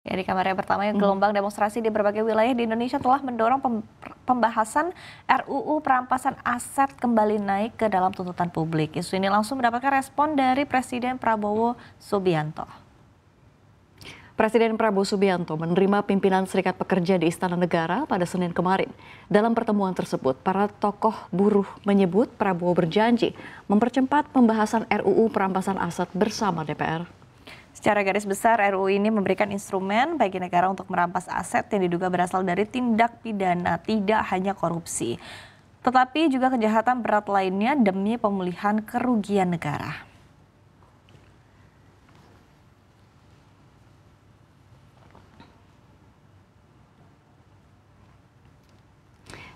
Ya, di kamar yang pertama, gelombang demonstrasi di berbagai wilayah di Indonesia telah mendorong pembahasan RUU perampasan aset kembali naik ke dalam tuntutan publik. Isu ini langsung mendapatkan respon dari Presiden Prabowo Subianto. Presiden Prabowo Subianto menerima pimpinan Serikat Pekerja di Istana Negara pada Senin kemarin. Dalam pertemuan tersebut, para tokoh buruh menyebut Prabowo berjanji mempercepat pembahasan RUU perampasan aset bersama DPR. Secara garis besar, RUU ini memberikan instrumen bagi negara untuk merampas aset yang diduga berasal dari tindak pidana, tidak hanya korupsi, tetapi juga kejahatan berat lainnya demi pemulihan kerugian negara.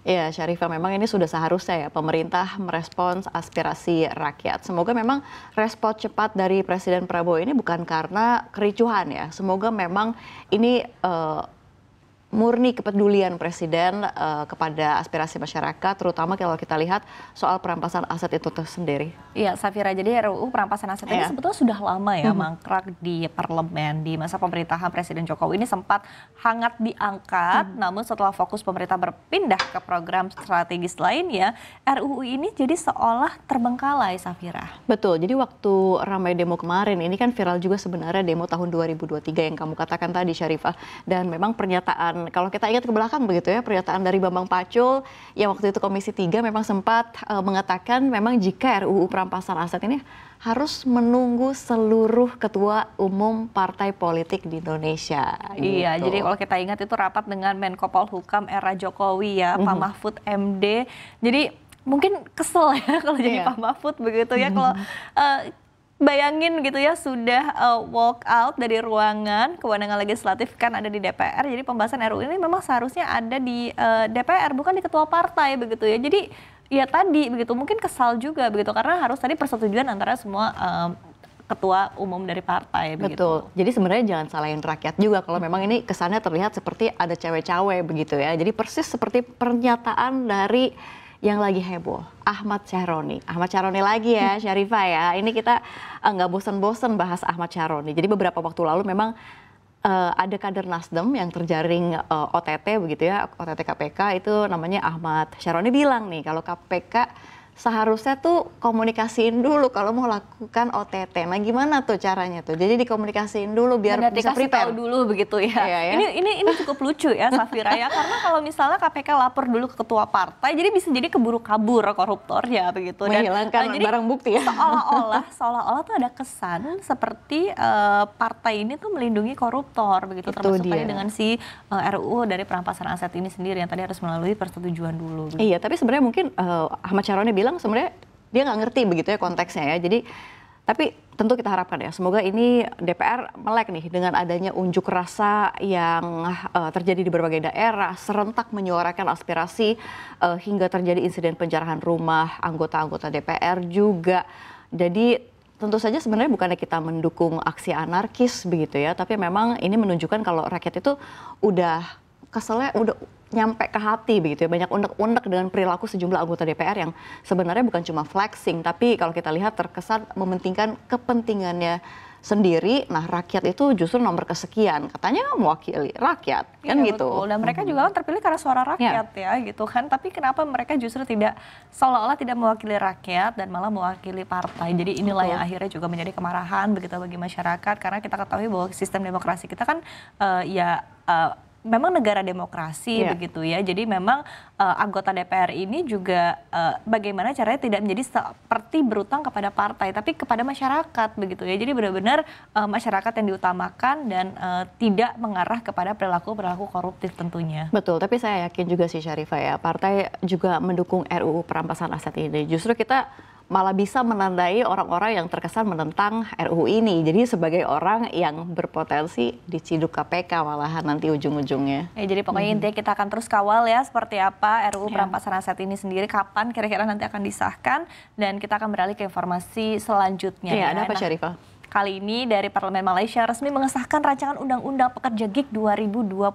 Ya, Syarifah, memang ini sudah seharusnya ya pemerintah merespons aspirasi rakyat. Semoga memang respon cepat dari Presiden Prabowo ini bukan karena kericuhan ya. Semoga memang ini murni kepedulian Presiden kepada aspirasi masyarakat, terutama kalau kita lihat soal perampasan aset itu sendiri. Iya, Safira, jadi RUU perampasan aset ini sebetulnya sudah lama ya mangkrak di parlemen. Di masa pemerintahan Presiden Jokowi ini sempat hangat diangkat, namun setelah fokus pemerintah berpindah ke program strategis lainnya, RUU ini jadi seolah terbengkalai, Safira. Betul, jadi waktu ramai demo kemarin, ini kan viral juga sebenarnya demo tahun 2023 yang kamu katakan tadi, Syarifah. Dan memang pernyataan, kalau kita ingat ke belakang begitu ya, pernyataan dari Bambang Pacul yang waktu itu Komisi 3 memang sempat mengatakan memang jika RUU perampasan aset ini harus menunggu seluruh ketua umum partai politik di Indonesia. Iya, gitu. jadi kalau kita ingat itu rapat dengan Menko Polhukam era Jokowi ya, Pak Mahfud MD. Jadi mungkin kesel ya kalau jadi Pak Mahfud begitu ya, kalau bayangin gitu ya, sudah walk out dari ruangan kewenangan legislatif kan ada di DPR. Jadi pembahasan RUU ini memang seharusnya ada di DPR, bukan di ketua partai begitu ya. Jadi ya tadi begitu, mungkin kesal juga begitu karena harus tadi persetujuan antara semua ketua umum dari partai. Betul. Jadi sebenarnya jangan salahin rakyat juga kalau memang ini kesannya terlihat seperti ada cawe-cawe begitu ya. Jadi persis seperti pernyataan dari yang lagi heboh, Ahmad Syaroni. Ahmad Syaroni lagi ya, Syarifah ya. Ini kita nggak bosan-bosan bahas Ahmad Syaroni. Jadi beberapa waktu lalu memang ada kader Nasdem yang terjaring OTT begitu ya, OTT KPK, itu namanya Ahmad Syaroni bilang nih kalau KPK seharusnya tuh komunikasiin dulu kalau mau lakukan OTT. Nah, gimana tuh caranya tuh? Jadi dikomunikasiin dulu biar bisa prepare. Tahu dulu begitu ya. Iya, ya. Ini cukup lucu ya, Safira ya. Karena kalau misalnya KPK lapor dulu ke ketua partai, jadi bisa jadi keburu kabur koruptornya begitu. Dan menghilangkan barang bukti ya. Seolah-olah tuh ada kesan seperti partai ini tuh melindungi koruptor begitu. Itu termasuk dia. tadi dengan si RUU dari perampasan aset ini sendiri yang tadi harus melalui persetujuan dulu. Begitu. Iya, tapi sebenarnya mungkin Ahmad Syaroni bilang sebenarnya dia nggak ngerti begitu ya konteksnya ya. Jadi tapi tentu kita harapkan ya semoga ini DPR melek nih dengan adanya unjuk rasa yang terjadi di berbagai daerah, serentak menyuarakan aspirasi hingga terjadi insiden penjarahan rumah anggota-anggota DPR juga. Jadi tentu saja sebenarnya bukannya kita mendukung aksi anarkis begitu ya, tapi memang ini menunjukkan kalau rakyat itu udah keselnya udah nyampe ke hati begitu ya, banyak unek-unek dengan perilaku sejumlah anggota DPR yang sebenarnya bukan cuma flexing, tapi kalau kita lihat terkesan mementingkan kepentingannya sendiri. Nah, rakyat itu justru nomor kesekian, katanya mewakili rakyat, kan gitu. Betul. Dan mereka juga kan terpilih karena suara rakyat ya gitu kan, tapi kenapa mereka justru tidak, seolah-olah tidak mewakili rakyat dan malah mewakili partai. Jadi inilah yang akhirnya juga menjadi kemarahan begitu bagi masyarakat, karena kita ketahui bahwa sistem demokrasi kita kan memang negara demokrasi begitu ya. Jadi memang anggota DPR ini juga bagaimana caranya tidak menjadi seperti berutang kepada partai, tapi kepada masyarakat begitu ya. Jadi benar-benar masyarakat yang diutamakan dan tidak mengarah kepada perilaku-perilaku koruptif tentunya. Betul, tapi saya yakin juga sih Syarifah ya, partai juga mendukung RUU perampasan aset ini. Justru kita malah bisa menandai orang-orang yang terkesan menentang RUU ini. Jadi sebagai orang yang berpotensi diciduk KPK malahan nanti ujung-ujungnya. Ya, jadi pokoknya intinya kita akan terus kawal ya seperti apa RUU perampasan aset ini sendiri, kapan kira-kira nanti akan disahkan, dan kita akan beralih ke informasi selanjutnya. Iya, ada apa Syarifah? Kali ini dari Parlemen Malaysia resmi mengesahkan rancangan Undang-Undang Pekerja Gig 2025,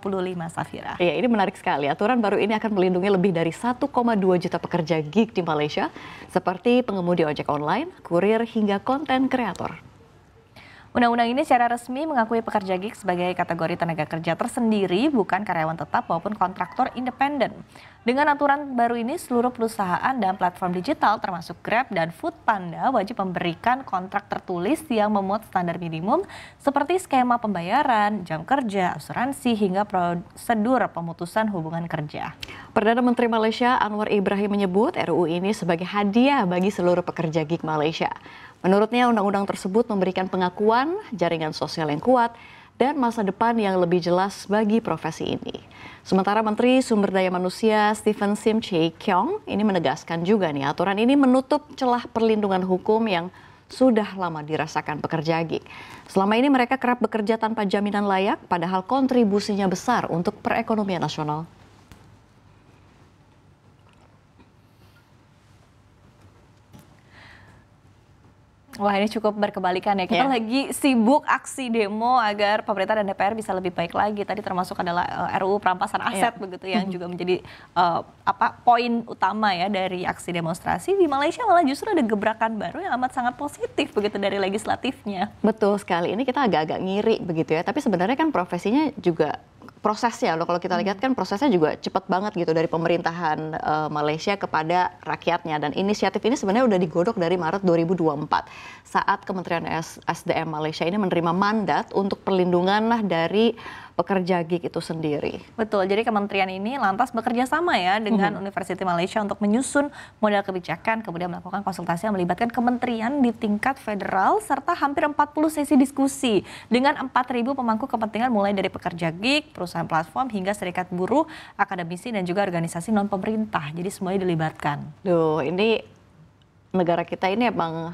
Safira. Iya, ini menarik sekali. Aturan baru ini akan melindungi lebih dari 1,2 juta pekerja gig di Malaysia, seperti pengemudi ojek online, kurir, hingga konten kreator. Undang-undang ini secara resmi mengakui pekerja gig sebagai kategori tenaga kerja tersendiri, bukan karyawan tetap maupun kontraktor independen. Dengan aturan baru ini, seluruh perusahaan dan platform digital termasuk Grab dan Foodpanda wajib memberikan kontrak tertulis yang memuat standar minimum seperti skema pembayaran, jam kerja, asuransi, hingga prosedur pemutusan hubungan kerja. Perdana Menteri Malaysia Anwar Ibrahim menyebut RUU ini sebagai hadiah bagi seluruh pekerja gig Malaysia. Menurutnya undang-undang tersebut memberikan pengakuan, jaringan sosial yang kuat, dan masa depan yang lebih jelas bagi profesi ini. Sementara Menteri Sumber Daya Manusia Stephen Sim Chee Kyong ini menegaskan juga nih aturan ini menutup celah perlindungan hukum yang sudah lama dirasakan pekerja gig. Selama ini mereka kerap bekerja tanpa jaminan layak, padahal kontribusinya besar untuk perekonomian nasional. Wah, ini cukup berkebalikan ya. Kita lagi sibuk aksi demo agar pemerintah dan DPR bisa lebih baik lagi. Tadi termasuk adalah RUU perampasan aset begitu yang juga menjadi poin utama ya dari aksi demonstrasi. Di Malaysia malah justru ada gebrakan baru yang amat sangat positif begitu dari legislatifnya. Betul sekali. Ini kita agak-agak ngiri begitu ya. Tapi sebenarnya kan profesinya juga prosesnya loh, kalau kita lihat kan prosesnya juga cepat banget gitu dari pemerintahan Malaysia kepada rakyatnya, dan inisiatif ini sebenarnya udah digodok dari Maret 2024 saat Kementerian SDM Malaysia ini menerima mandat untuk perlindungan dari pekerja gig itu sendiri. Betul, jadi kementerian ini lantas bekerja sama ya dengan University Malaysia untuk menyusun model kebijakan, kemudian melakukan konsultasi yang melibatkan kementerian di tingkat federal, serta hampir 40 sesi diskusi dengan 4.000 pemangku kepentingan mulai dari pekerja gig, perusahaan platform, hingga serikat buruh, akademisi, dan juga organisasi non-pemerintah. Jadi semuanya dilibatkan. Duh, ini negara kita ini emang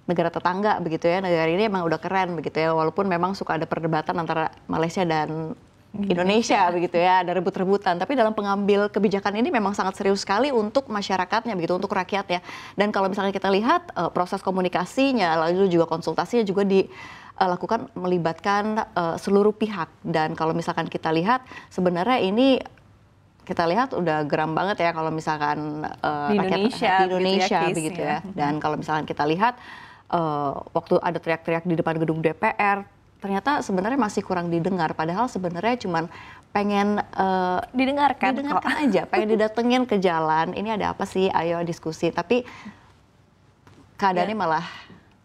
negara tetangga begitu ya, negara ini emang udah keren begitu ya, walaupun memang suka ada perdebatan antara Malaysia dan Indonesia begitu ya, ada rebut-rebutan, tapi dalam pengambil kebijakan ini memang sangat serius sekali untuk masyarakatnya begitu, untuk rakyat ya. Dan kalau misalnya kita lihat proses komunikasinya, lalu juga konsultasinya juga dilakukan melibatkan seluruh pihak, dan kalau misalkan kita lihat sebenarnya ini kita lihat udah geram banget ya kalau misalkan di rakyat di Indonesia begitu ya. Dan kalau misalkan kita lihat waktu ada teriak-teriak di depan gedung DPR, ternyata sebenarnya masih kurang didengar. Padahal sebenarnya cuman pengen didengarkan aja, pengen didatengin ke jalan. Ini ada apa sih? Ayo diskusi. Tapi keadaannya malah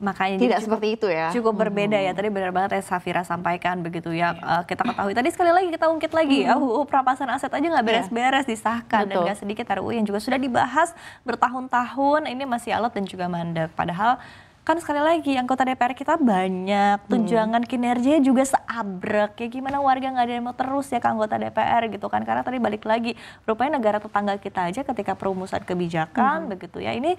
makanya tidak seperti itu ya. Cukup berbeda ya. Tadi benar banget ya Safira sampaikan begitu ya. Kita ketahui tadi sekali lagi kita ungkit lagi ya, UU perampasan aset aja nggak beres-beres disahkan. Dan nggak sedikit RUU yang juga sudah dibahas bertahun-tahun ini masih alot dan juga mandek. Padahal kan sekali lagi anggota DPR kita banyak, tunjangan kinerjanya juga seabrek. Ya gimana warga nggak ada yang mau terus ya ke anggota DPR gitu kan. Karena tadi balik lagi, rupanya negara tetangga kita aja ketika perumusan kebijakan begitu ya. Ini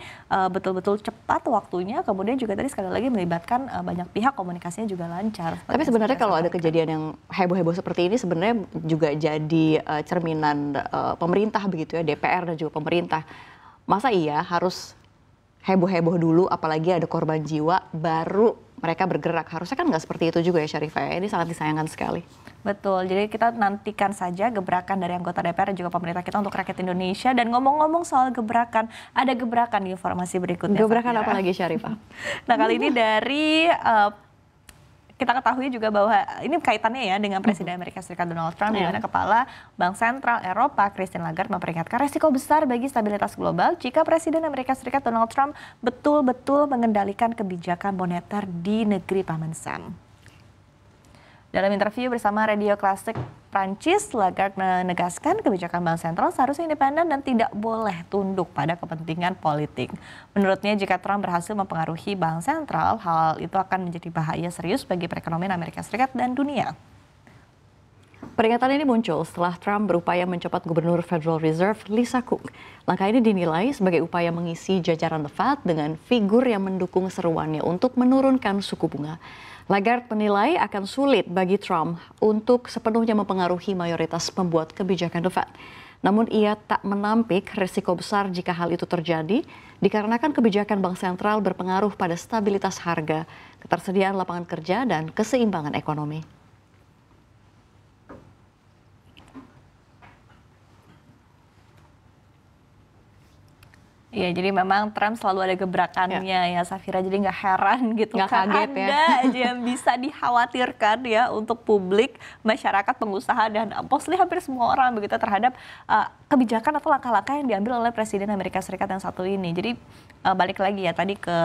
betul-betul cepat waktunya, kemudian juga tadi sekali lagi melibatkan banyak pihak, komunikasinya juga lancar. Tapi sebenarnya kalau ada kejadian yang heboh-heboh seperti ini sebenarnya juga jadi cerminan pemerintah begitu ya, DPR dan juga pemerintah. Masa iya harus heboh-heboh dulu, apalagi ada korban jiwa, baru mereka bergerak? Harusnya kan nggak seperti itu juga ya Syarifah. Ini sangat disayangkan sekali. Betul, jadi kita nantikan saja gebrakan dari anggota DPR dan juga pemerintah kita untuk rakyat Indonesia. Dan ngomong-ngomong soal gebrakan, ada gebrakan di informasi berikutnya. Gebrakan apa lagi Syarifah? Nah kali ini dari kita ketahui juga bahwa ini kaitannya ya dengan Presiden Amerika Serikat Donald Trump, di mana Kepala Bank Sentral Eropa Christine Lagarde memperingatkan resiko besar bagi stabilitas global jika Presiden Amerika Serikat Donald Trump betul-betul mengendalikan kebijakan moneter di negeri Paman Sam. Dalam interview bersama Radio Klasik Prancis, Lagarde menegaskan kebijakan bank sentral seharusnya independen dan tidak boleh tunduk pada kepentingan politik. Menurutnya, jika Trump berhasil mempengaruhi bank sentral, hal itu akan menjadi bahaya serius bagi perekonomian Amerika Serikat dan dunia. Peringatan ini muncul setelah Trump berupaya mencopot Gubernur Federal Reserve Lisa Cook. Langkah ini dinilai sebagai upaya mengisi jajaran The Fed dengan figur yang mendukung seruannya untuk menurunkan suku bunga. Lagarde menilai akan sulit bagi Trump untuk sepenuhnya mempengaruhi mayoritas pembuat kebijakan The Fed. Namun ia tak menampik risiko besar jika hal itu terjadi, dikarenakan kebijakan bank sentral berpengaruh pada stabilitas harga, ketersediaan lapangan kerja, dan keseimbangan ekonomi. Iya, jadi memang Trump selalu ada gebrakannya ya Safira, jadi nggak heran gitu nggak kan, kaget ya. ada aja yang bisa dikhawatirkan ya untuk publik, masyarakat, pengusaha, dan mostly hampir semua orang begitu terhadap kebijakan atau langkah-langkah yang diambil oleh Presiden Amerika Serikat yang satu ini. Jadi balik lagi ya tadi ke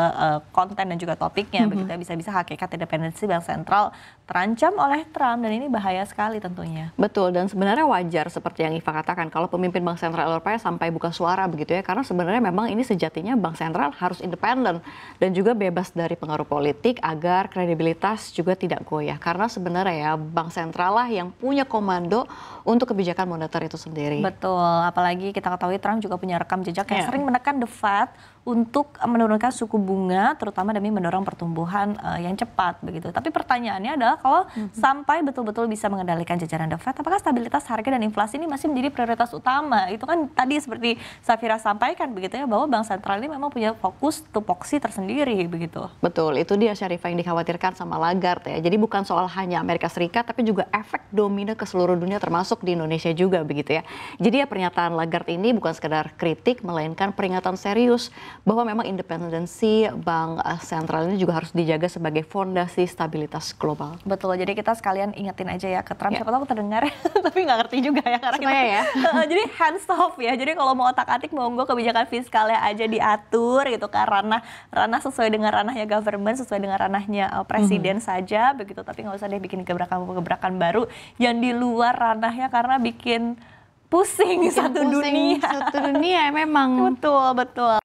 konten dan juga topiknya, begitu ya, bisa-bisa hakikat independensi Bank Sentral terancam oleh Trump, dan ini bahaya sekali tentunya. Betul, dan sebenarnya wajar seperti yang Iva katakan kalau pemimpin Bank Sentral Eropa sampai buka suara begitu ya, karena sebenarnya memang ini sejatinya Bank Sentral harus independen dan juga bebas dari pengaruh politik agar kredibilitas juga tidak goyah, karena sebenarnya ya Bank Sentral lah yang punya komando untuk kebijakan moneter itu sendiri. Betul, apalagi kita ketahui Trump juga punya rekam jejak yang sering menekan The Fed untuk menurunkan suku bunga, terutama demi mendorong pertumbuhan yang cepat begitu. Tapi pertanyaannya adalah kalau sampai betul-betul bisa mengendalikan jajaran The Fed, apakah stabilitas harga dan inflasi ini masih menjadi prioritas utama? Itu kan tadi seperti Safira sampaikan begitu ya, bahwa Bank Sentral ini memang punya fokus tupoksi tersendiri begitu. Betul, itu dia Syarifah yang dikhawatirkan sama Lagarde ya. Jadi bukan soal hanya Amerika Serikat, tapi juga efek domino ke seluruh dunia termasuk di Indonesia juga begitu ya. Jadi ya pernyataan Lagarde ini bukan sekedar kritik, melainkan peringatan serius bahwa memang independensi Bank Sentral ini juga harus dijaga sebagai fondasi stabilitas global. Betul, jadi kita sekalian ingetin aja ya ke Trump, siapa tahu terdengar tapi nggak ngerti juga ya, karena kita, ya. jadi hands off ya, jadi kalau mau otak-atik monggo kebijakan fiskalnya aja diatur gitu kan, ranah sesuai dengan ranahnya government, sesuai dengan ranahnya presiden saja begitu, tapi nggak usah deh bikin gebrakan-gebrakan baru yang di luar ranahnya, karena bikin pusing satu dunia. Satu dunia memang. Betul.